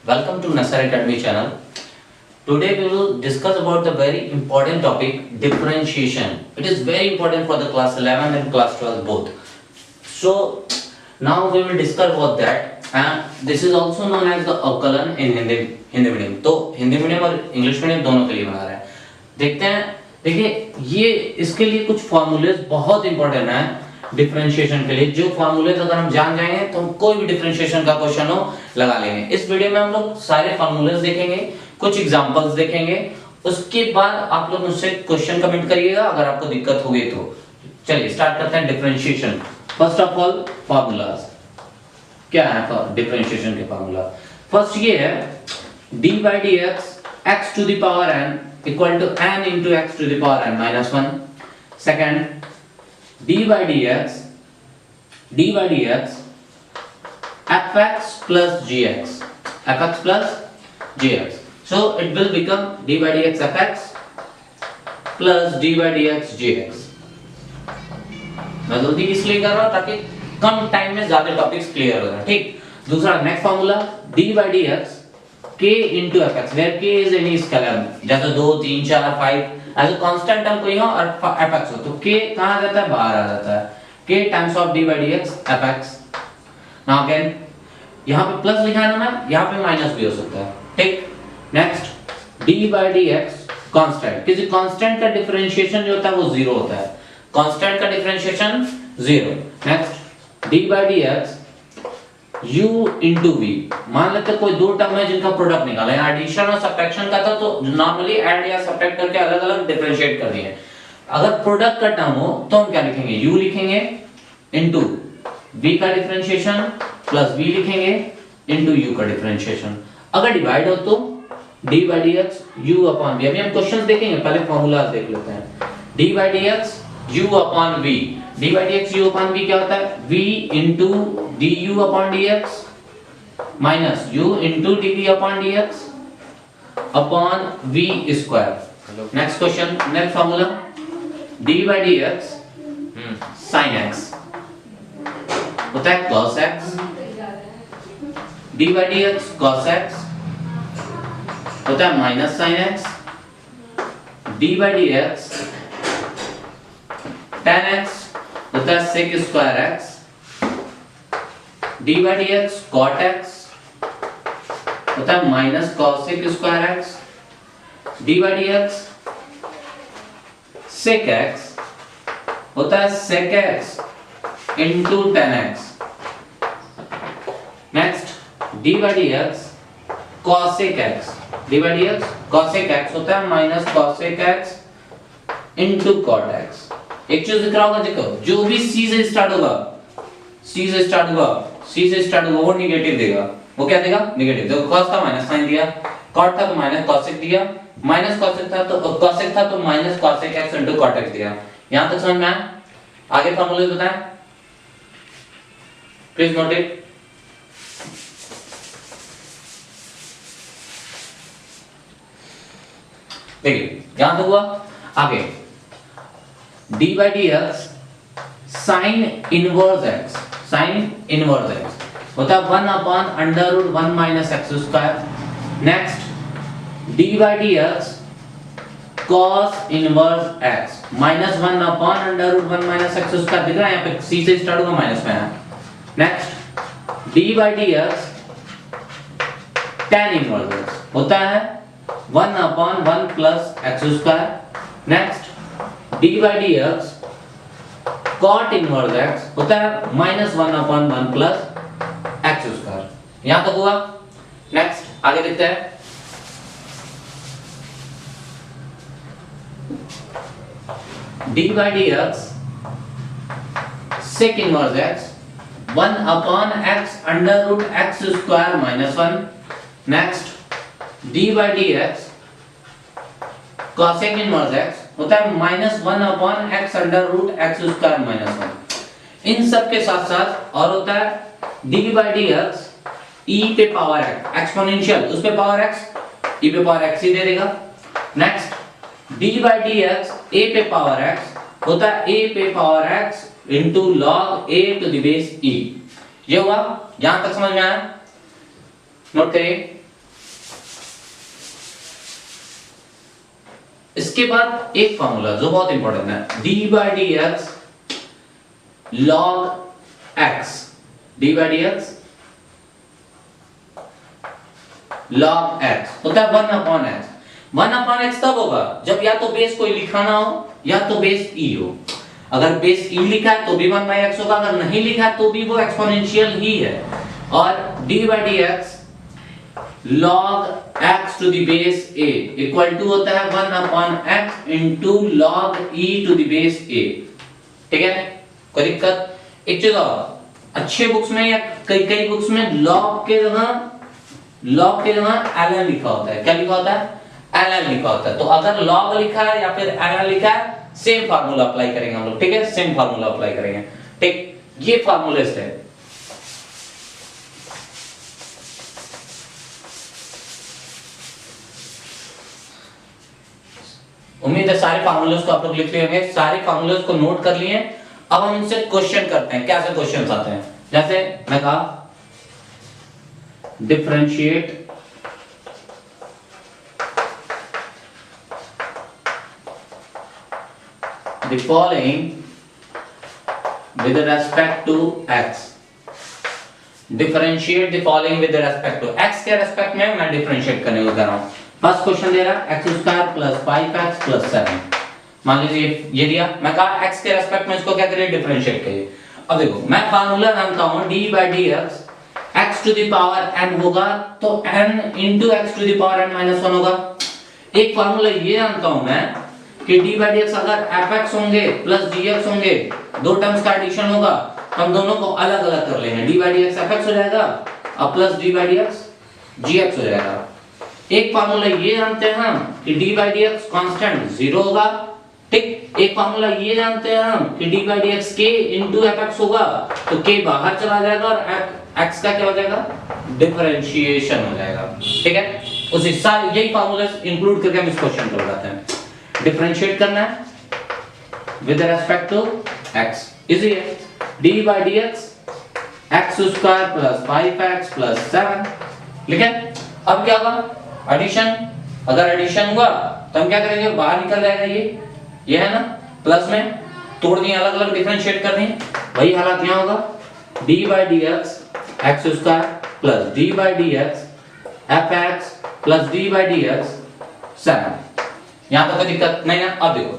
Welcome to Nasar Academy channel. Today we will discuss about the very important topic differentiation. It is very important for the class 11 and class 12 both. So now we will discuss about that and this is also known as the अवकलन in Hindi medium. तो Hindi medium और English medium दोनों के लिए बना रहा है. देखते हैं. देखिए ये इसके लिए कुछ फॉर्मूलेज बहुत इंपॉर्टेंट है डिफरेंशिएशन के लिए. जो फॉर्मूलेज अगर हम जान जाएंगे तो हम कोई भी डिफरेंशिएशन का क्वेश्चन हो लगा लेंगे. इस वीडियो में हम लोग सारे फॉर्मूलेज देखेंगे, कुछ एग्जांपल्स देखेंगे. उसके बाद आप लोग मुझसे क्वेश्चन कमेंट करिएगा अगर आपको दिक्कत होगी तो. चलिए स्टार्ट करते हैं differentiation. First of all formulas क्या है डिफरेंशिएशन के फॉर्मूला. फर्स्ट ये है d by dx x to the power n equal to n into x to the power n minus 1. Second d by dx fx plus gx so it will become d by dx fx plus d by dx gx. मैं जल्दी इसलिए कर रहा हूं ताकि कम time में ज्यादा topics clear हो जाए. ठीक. दूसरा next formula d by dx k into fx where k is any scalar जैसे 2 3 4 5 एज अ कांस्टेंट टर्म कोई हो और fx हो तो k कहां आ जाता है, बाहर आ जाता है. k times of d by dx fx. Now again यहां पे प्लस लिखा है ना, यहां पे माइनस भी हो सकता है. ठीक. Next d by dx constant. किसी कांस्टेंट का डिफरेंशिएशन जो होता है वो 0 होता है. कांस्टेंट का differentiation 0. Next d by dx u into v. मान लेते हैं कोई दो टर्म है जिनका प्रोडक्ट निकाला है. एडिशन और सब्ट्रैक्शन का था तो नॉर्मली ऐड या सब्ट्रैक्ट करके अलग-अलग डिफरेंशिएट कर दिए. अगर प्रोडक्ट का टर्म हो तो हम क्या लिखेंगे, u लिखेंगे into v का डिफरेंशिएशन प्लस v लिखेंगे into u का डिफरेंशिएशन. अगर डिवाइड हो तो d by dx u upon v. अभी हम क्वेश्चंस देखेंगे, पहले फार्मूलाज देख लेते हैं. d by dx u upon v. d by dx u upon v क्या होता है, v into du upon dx minus u into dv upon dx upon v square. Next question, next formula d by dx sin x होता है cos x. d by dx cos x होता है minus sin x. d by dx tan x होता है sec square x. d by dx cot x होता है minus cosec square x. d by dx sec x होता है sec x into tan x. Next d by dx cosec x. d by dx cosec x होता है minus cosec x into cot x. एक चीज दिख रहा होगा, देखो जो भी c से स्टार्ट होगा वो नेगेटिव देगा. वो क्या देगा, नेगेटिव. देखो cos था माइनस साइन दिया, cot था तो माइनस cosec दिया, माइनस cosec था तो minus cosec x into cot x दिया. यहां तक समझ में आया. आगे फार्मूले बताएं प्लीज नोट इट. देखिए यहां तक हुआ. आगे d by dx sin inverse x होता है 1 upon under root 1 minus x square. Next d by dx cos inverse x minus 1 upon under root 1 minus x square. दिख रहा है यहाँ पे c से स्टार्ट होगा माइनस में है. Next d by dx tan inverse x होता है 1 upon 1 plus x square. Next d by dx cot inverse x होता है -1 upon 1 plus x square. यहां तक हुआ. नेक्स्ट आगे देखते हैं. d by dx sec inverse x 1 upon x under root x square minus 1. Next d by dx cosec inverse x होता है -1 upon x under root x square minus 1. इन सब के साथ साथ और होता है d by dx e पे पावर x एक्सपोनेंशियल उस पे पावर x e पे पावर x ही दे देगा. Next d by dx a पे पावर x होता है a पे power x into log a to the base e. ये हुआ. यहां तक समझ में आया. नोट करिए इसके बाद एक फॉर्मूला जो बहुत इंपॉर्टेंट है, d by dx log x, d by dx log x होता है 1 अपॉन x। 1 अपॉन x तब होगा जब या तो बेस कोई लिखा ना हो या तो बेस e हो। अगर बेस e लिखा है तो भी 1 by x होगा, अगर नहीं लिखा है तो भी वो एक्सपोनेंशियल ही है। और d by dx log x to the base a equal to होता है 1 upon x into log e to the base a। ठीक है, कोई दिक्कत? एक चीज और, अच्छे बुक्स में या कई बुक्स में log के जगह ln लिखा होता है। क्या लिखा होता है? ln लिखा होता है। तो अगर log लिखा है या फिर ln लिखा है, सेम फार्मूला अप्लाई करेंगे हम लोग। ठीक है, सेम फार्मूला अप्लाई करेंगे। ठीक, ये फार्मूले है। उम्मीद है सारे फार्मूले को आप लोग लिख लिए होंगे, सारे फार्मूले को नोट कर लिए। अब हम इनसे क्वेश्चन करते हैं। कैसे क्वेश्चन आते हैं? जैसे मैं कहा differentiate the following with respect to x। Differentiate the following with respect to x के रेस्पेक्ट में मैं डिफरेंशिएट करने को कह रहा हूं। फर्स्ट क्वेश्चन दे रहा है x² + 5x + 7। मान लीजिए ये दिया, मैं कहा x के रेस्पेक्ट में इसको क्या करिए? डिफरेंशिएट करिए। अब देखो मैं फार्मूला जानता हूं d by dx x to the power n होगा तो n into x to the power n - 1 होगा। एक फार्मूला ये जानता हूं मैं कि d by dx अगर fx होंगे प्लस dx होंगे, दो टर्म्स का एडिशन होगा, तो हम दोनों को अलग अलग कर लेंगे। d by dx fx हो जाएगा और plus d by dx gx हो जाएगा। एक फार्मूला ये जानते हैं हम कि d by dx कांस्टेंट 0 होगा। ठीक, एक फार्मूला ये जानते हैं हम कि d by dx k into fx होगा तो k बाहर चला जाएगा और x का क्या हो जाएगा? डिफरेंशिएशन हो जाएगा। ठीक है, उसी सारे यही फार्मूले इंक्लूड करके हम इस क्वेश्चन को लगाते हैं। डिफरेंशिएट करना है with respect to x, easy है। d by dx x² + 5x + 7। लिखे? अब क्या होगा? एडिशन। अगर एडिशन हुआ तो हम क्या करेंगे? बाहर निकल जाएगा ये है ना, प्लस में तोड़ दिए, अलग अलग डिफरेंशिएट कर दिए। वही हालत यहां होगा, d by dx x² + d by dx fx + d by dx 7। यहां तो कोई दिक्कत नहीं ना। अब देखो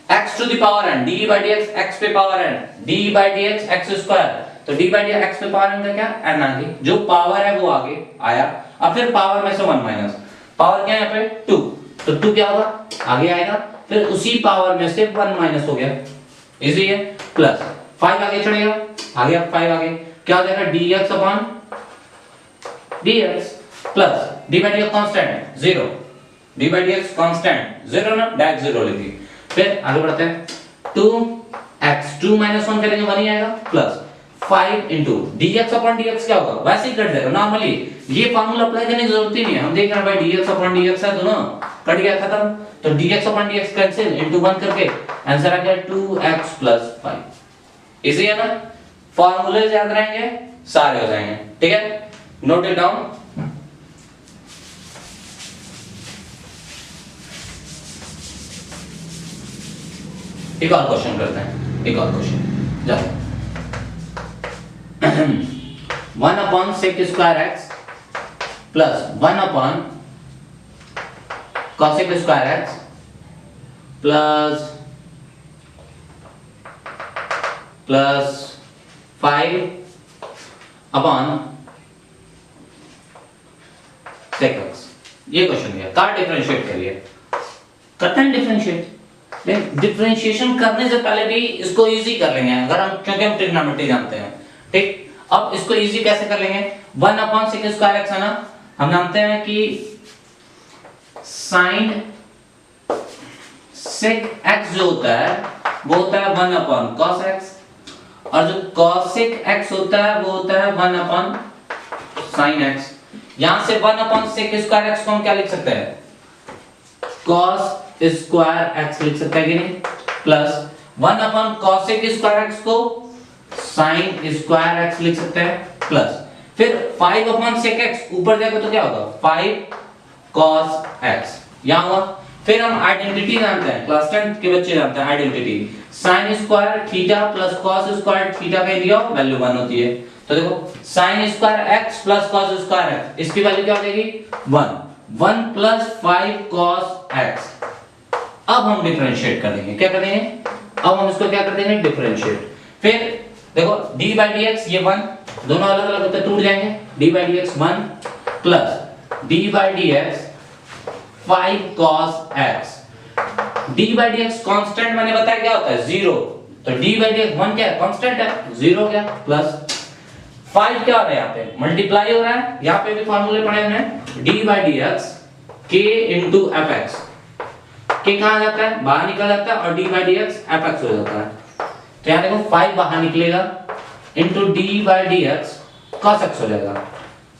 x to the power n, d by dx x पे power n, d by dx x², तो d by dx x पे पावर n का क्या? n आ गई, जो पावर है वो आगे आया। अब फिर पावर में से 1 माइनस, पावर क्या है यहाँ पे? 2, तो 2 क्या होगा? आगे आएगा। फिर उसी पावर में से 1 माइनस हो गया, इजी है। प्लस 5 आगे चढ़ेगा, आगे अब 5 आगे क्या हो जाएगा? dx upon dx plus d by dx constant 0, d by dx constant 0 ना, डायरेक्ट 0 लिखिए। फिर आगे बढ़ते हैं, 2x 2 - 1 करेंगे 1 ही आएगा, plus 5 into dx upon dx क्या होगा? वैसे ही कट जाएगा नॉर्मली। ये फार्मूला अप्लाई करने की जरूरत ही नहीं है। हम देख रहे हैं भाई dx अपॉन dx है, दोनों कट गया, खत्म। तो dx upon dx cancel, into 1 करके आंसर आ गया 2x + 5। इजी है ना? फार्मूले याद रहेंगे, सारे हो जाएंगे। ठीक है, नोट इट डाउन। एक और क्वेश्चन करते हैं, एक और क्वेश्चन जाओ। 1 upon sec² x plus 1 upon cosec² x plus 5 upon sec x। ये क्वेश्चन दिया, का डिफरेंशिएट करिए। करते हैं डिफरेंशिएट। डिफरेंशिएशन करने से पहले भी इसको इजी कर लेंगे अगर हम, क्योंकि हम ट्रिग्नोमेट्री जानते हैं। ठीक, अब इसको इजी कैसे कर लेंगे? 1 अपॉन sec² x है ना, हम जानते हैं कि sin sec x जो होता है वो होता है 1 अपॉन cos x, और जो cosec x होता है वो होता है 1 अपॉन sin x। यहां से 1 अपॉन sec² x को हम क्या लिख सकते हैं? cos² x लिख सकते हैं कि नहीं, प्लस 1 अपॉन cosec² x को sin² x लिख सकते हैं, प्लस फिर 5 अपॉन sec x ऊपर जाएगा तो क्या होगा? 5 cos x। यहां हुआ फिर हम आइडेंटिटी जानते हैं, क्लास 10 के बच्चे जानते हैं identity, sin square theta plus cos square theta का दिया हो वैल्यू 1 होती है। तो देखो sin square x plus cos square x, इसकी वैल्यू क्या हो जाएगी 1, 1 प्लस 5 cos x। अब हम डिफरेंशिएट कर देंगे, क्या करेंगे, अब हम इसको क्या कर देंगे डिफरेंशिएट। फिर देखो d by dx ये 1, दोनों अलग अलग होते टूट जाएंगे, d by dx 1 plus d by dx 5 cos x। d by dx constant मैंने बताया क्या होता है 0, तो d by dx 1 क्या है कांस्टेंट है 0 क्या, प्लस 5 क्या हो रहा है यहाँ पे मल्टीप्लाई हो रहा है, यहाँ पे भी फार्मूले पढ़े हमने d by dx k into fx, k कहाँ जाता है बाहर निकल जाता है और d by dx fx हो जाता है। तो यहाँ देखो 5 बाहर निकलेगा into d by dx cos x हो जाएगा,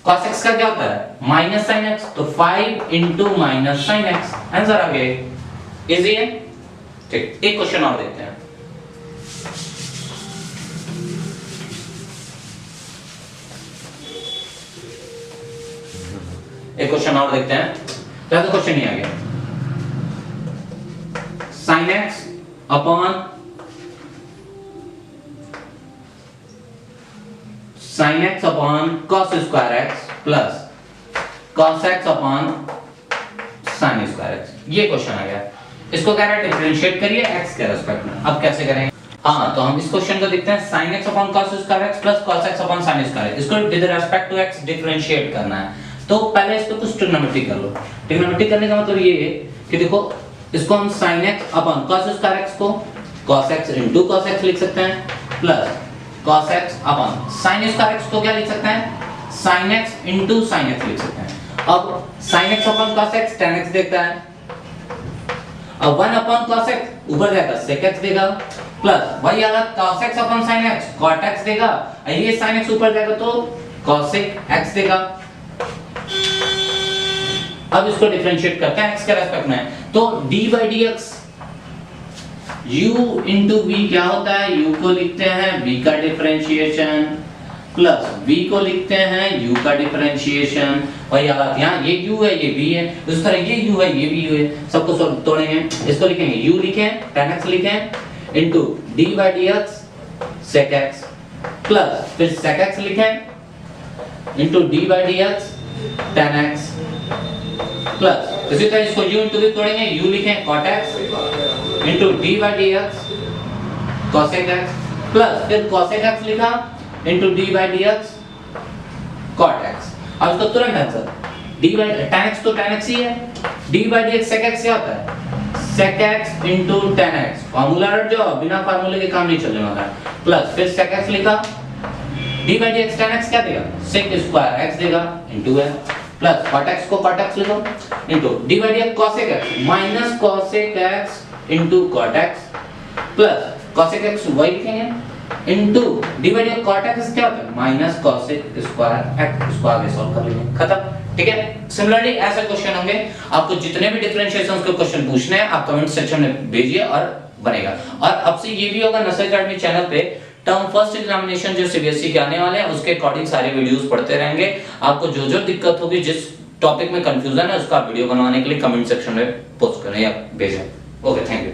cos x का क्या होता है माइनस sin x, तो 5 into minus sin x answer आ गया। इजी है, ठीक। एक क्वेश्चन और देखते हैं, एक क्वेश्चन और देखते हैं। पहला क्वेश्चन ही आ गया, sin x upon sin x upon cos square x plus cos x upon sin square x, ये क्वेश्चन आ गया। इसको कह रहा है डिफरेंशिएट करिए x के रिस्पेक्ट में। अब कैसे करेंगे, हाँ तो हम इस क्वेश्चन को देखते हैं, sin x upon cos square x plus cos x upon sin square x, इसको with respect to x differentiate करना है। तो पहले इसको कुछ ट्रिग्नोमेट्री कर लो। ट्रिग्नोमेट्री करने का मतलब ये है कि देखो इसको हम sin x upon cos square x को cos x into cos x लिख सकते हैं plus cos x upon sin square x को क्या लिख सकते हैं sin x into sin x लिख सकते हैं। अब sin x upon cos x tan x देता है, अब 1 अपॉन cos x ऊपर जाएगा sec x देगा प्लस वही आएगा cos x upon sin x cot x देगा, ये sin x ऊपर जाएगा तो cosec x देगा। अब इसको डिफरेंशिएट करते हैं x के रेस्पेक्ट में, तो d by dx u into v क्या होता है, u को लिखते हैं v का डिफरेंशिएशन प्लस v को लिखते हैं u का डिफरेंशिएशन, वही हालत यहाँ ये u है ये v है, उस तरह ये u है ये v है, सबको सब तोड़ेंगे, इसको लिखेंगे u लिखें tan x लिखें into d by dx sec x plus फिर sec x लिखें into d by dx tan x plus इसी तरह इसको u into v तोड़ेंगे, u लिखें cot x into d by dx cosec x plus फिर cosec x लिखा into d by dx cot x। अब इसको तुरंत answer d by tan x तो tan x ही है, d by dx sec x क्या होता है sec x into tan x, formula रट जाओ, बिना फार्मूले के काम नहीं चलने वाला है, प्लस फिर sec x लिखा d by dx tan x क्या देगा sec स्क्वायर x देगा into है प्लस cot x को cot x लिखो into d by dx cosec x minus cosec x into cot x plus cosec x y लिखेंगे into d by dx cot x क्या होता है minus cosec square x, इसको आगे solve कर लेंगे, खत्म। ठीक है, सिमिलरली ऐसे क्वेश्चन होंगे, आपको जितने भी डिफरेंशिएशंस के क्वेश्चन पूछने हैं आप कमेंट सेक्शन में भेजिए और बनेगा। और अब से ये भी होगा नसर एकेडमी चैनल पे टर्म फर्स्ट एग्जामिनेशन जो सीबीएसई के आने वाले हैं उसके अकॉर्डिंग सारे वीडियोस पढ़ते रहेंगे। आपको जो जो दिक्कत होगी, जिस टॉपिक में कंफ्यूजन है, उसका वीडियो बनवाने के लिए कमेंट सेक्शन में पोस्ट करें या भेजें। Okay, thank you.